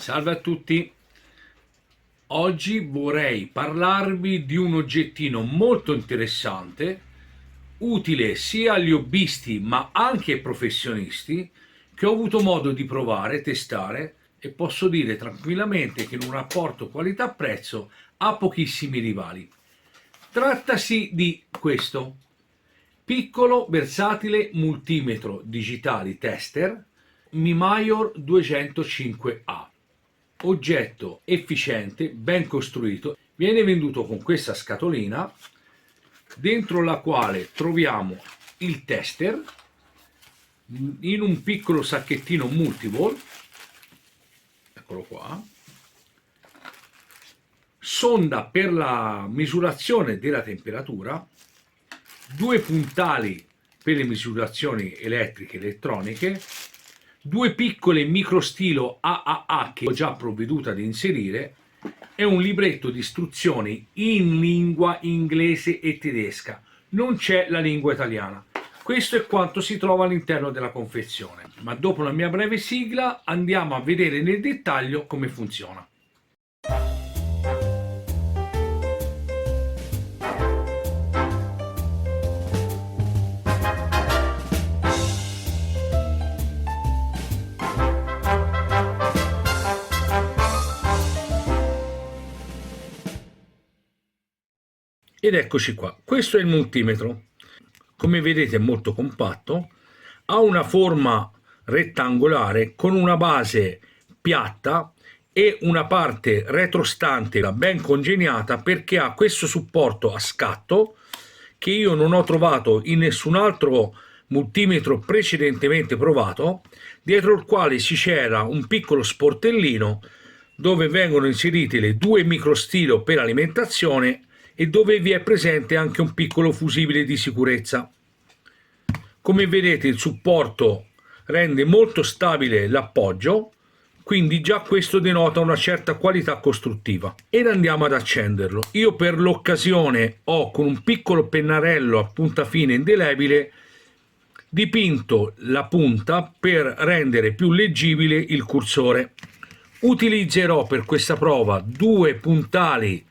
Salve a tutti, oggi vorrei parlarvi di un oggettino molto interessante, utile sia agli hobbisti ma anche ai professionisti, che ho avuto modo di provare, testare e posso dire tranquillamente che in un rapporto qualità-prezzo ha pochissimi rivali. Trattasi di questo piccolo versatile multimetro digitale tester Mi Major 205A. Oggetto efficiente, ben costruito, viene venduto con questa scatolina dentro la quale troviamo il tester in un piccolo sacchettino multiball, eccolo qua, sonda per la misurazione della temperatura, due puntali per le misurazioni elettriche e elettroniche, due piccole microstilo AAA che ho già provveduto ad inserire e un libretto di istruzioni in lingua inglese e tedesca. Non c'è la lingua italiana. Questo è quanto si trova all'interno della confezione. Ma dopo la mia breve sigla andiamo a vedere nel dettaglio come funziona. Ed eccoci qua, questo è il multimetro. Come vedete è molto compatto, ha una forma rettangolare con una base piatta e una parte retrostante ben congegnata, perché ha questo supporto a scatto che io non ho trovato in nessun altro multimetro precedentemente provato, dietro il quale si c'era un piccolo sportellino dove vengono inserite le due microstilo per alimentazione e dove vi è presente anche un piccolo fusibile di sicurezza. Come vedete il supporto rende molto stabile l'appoggio, quindi già questo denota una certa qualità costruttiva. Ed andiamo ad accenderlo. Io per l'occasione ho con un piccolo pennarello a punta fine indelebile dipinto la punta per rendere più leggibile il cursore. Utilizzerò per questa prova due puntali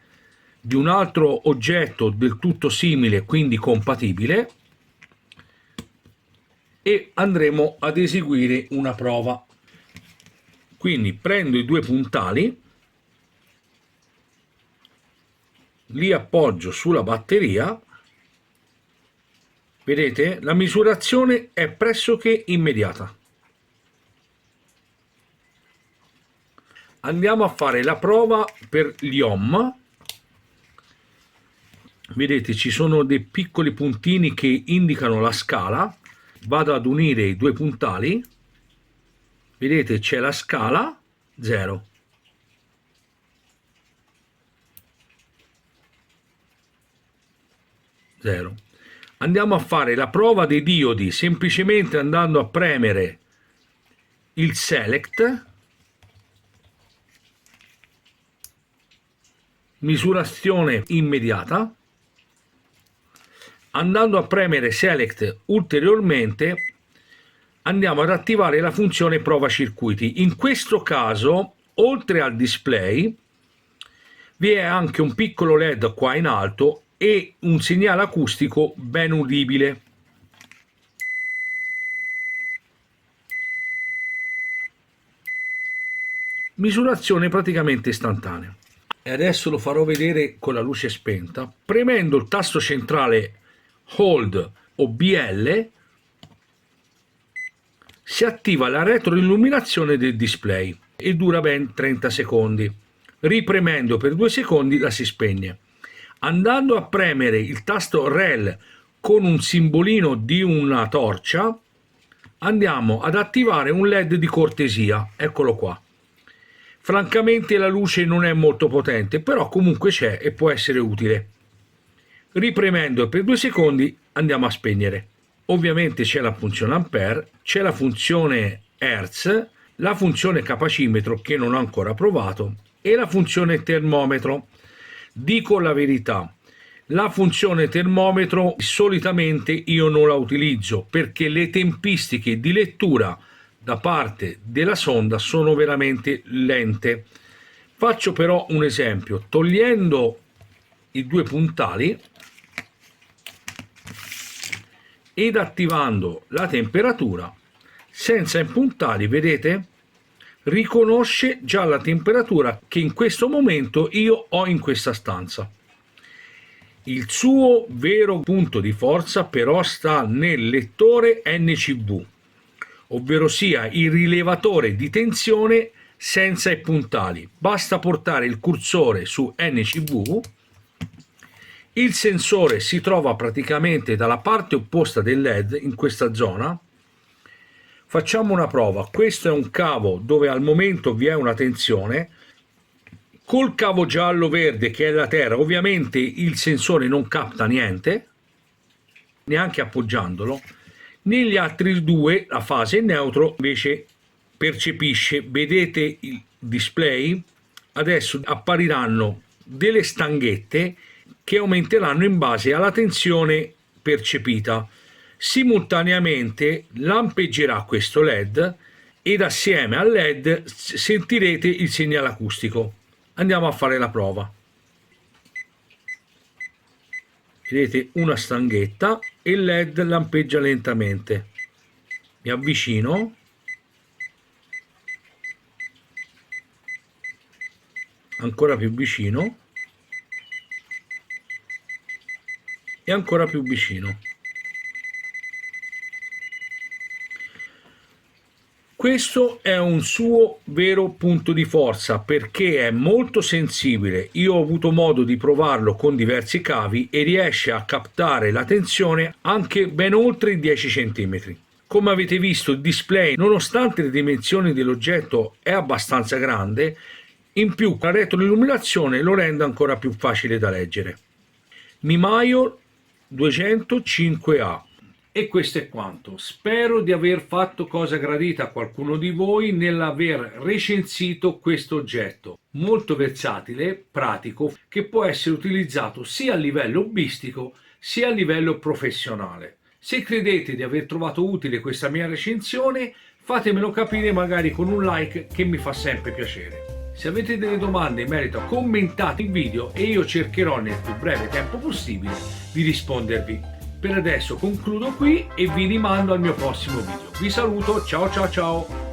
di un altro oggetto del tutto simile, quindi compatibile, e andremo ad eseguire una prova. Quindi prendo i due puntali, li appoggio sulla batteria. Vedete, la misurazione è pressoché immediata. Andiamo a fare la prova per gli ohm. Vedete, ci sono dei piccoli puntini che indicano la scala. Vado ad unire i due puntali. Vedete, c'è la scala 0. Andiamo a fare la prova dei diodi semplicemente andando a premere il select, misurazione immediata. Andando a premere select ulteriormente andiamo ad attivare la funzione prova circuiti. In questo caso, oltre al display, vi è anche un piccolo LED qua in alto e un segnale acustico ben udibile. Misurazione praticamente istantanea. E adesso lo farò vedere con la luce spenta. Premendo il tasto centrale Hold o BL si attiva la retroilluminazione del display e dura ben 30 secondi. Ripremendo per 2 secondi la si spegne. Andando a premere il tasto REL con un simbolino di una torcia andiamo ad attivare un LED di cortesia, eccolo qua. Francamente la luce non è molto potente, però comunque c'è e può essere utile. Ripremendo per 2 secondi andiamo a spegnere. Ovviamente c'è la funzione ampere, c'è la funzione hertz, la funzione capacimetro che non ho ancora provato e la funzione termometro. Dico la verità, la funzione termometro solitamente io non la utilizzo perché le tempistiche di lettura da parte della sonda sono veramente lente. Faccio però un esempio: togliendo i due puntali ed attivando la temperatura, senza impuntali, vedete, riconosce già la temperatura che in questo momento io ho in questa stanza. Il suo vero punto di forza però sta nel lettore NCV, ovvero sia il rilevatore di tensione senza i puntali. Basta portare il cursore su NCV, il sensore si trova praticamente dalla parte opposta del LED, in questa zona. Facciamo una prova: questo è un cavo dove al momento vi è una tensione. Col cavo giallo-verde che è la terra, ovviamente il sensore non capta niente, neanche appoggiandolo. Negli altri due la fase neutro invece percepisce. Vedete il display? Adesso appariranno delle stanghette che aumenteranno in base alla tensione percepita. Simultaneamente lampeggerà questo LED ed assieme al LED sentirete il segnale acustico. Andiamo a fare la prova. Vedete una stanghetta e il LED lampeggia lentamente. Mi avvicino. Ancora più vicino. E ancora più vicino. Questo è un suo vero punto di forza perché è molto sensibile. Io ho avuto modo di provarlo con diversi cavi e riesce a captare la tensione anche ben oltre i 10 cm. Come avete visto, il display, nonostante le dimensioni dell'oggetto, è abbastanza grande. In più, la retroilluminazione lo rende ancora più facile da leggere. Mimaio 205A. E questo è quanto. Spero di aver fatto cosa gradita a qualcuno di voi nell'aver recensito questo oggetto molto versatile, pratico, che può essere utilizzato sia a livello hobbistico sia a livello professionale. Se credete di aver trovato utile questa mia recensione, fatemelo capire magari con un like, che mi fa sempre piacere. Se avete delle domande in merito, commentate il video e io cercherò nel più breve tempo possibile di rispondervi. Per adesso concludo qui e vi rimando al mio prossimo video. Vi saluto, ciao ciao ciao!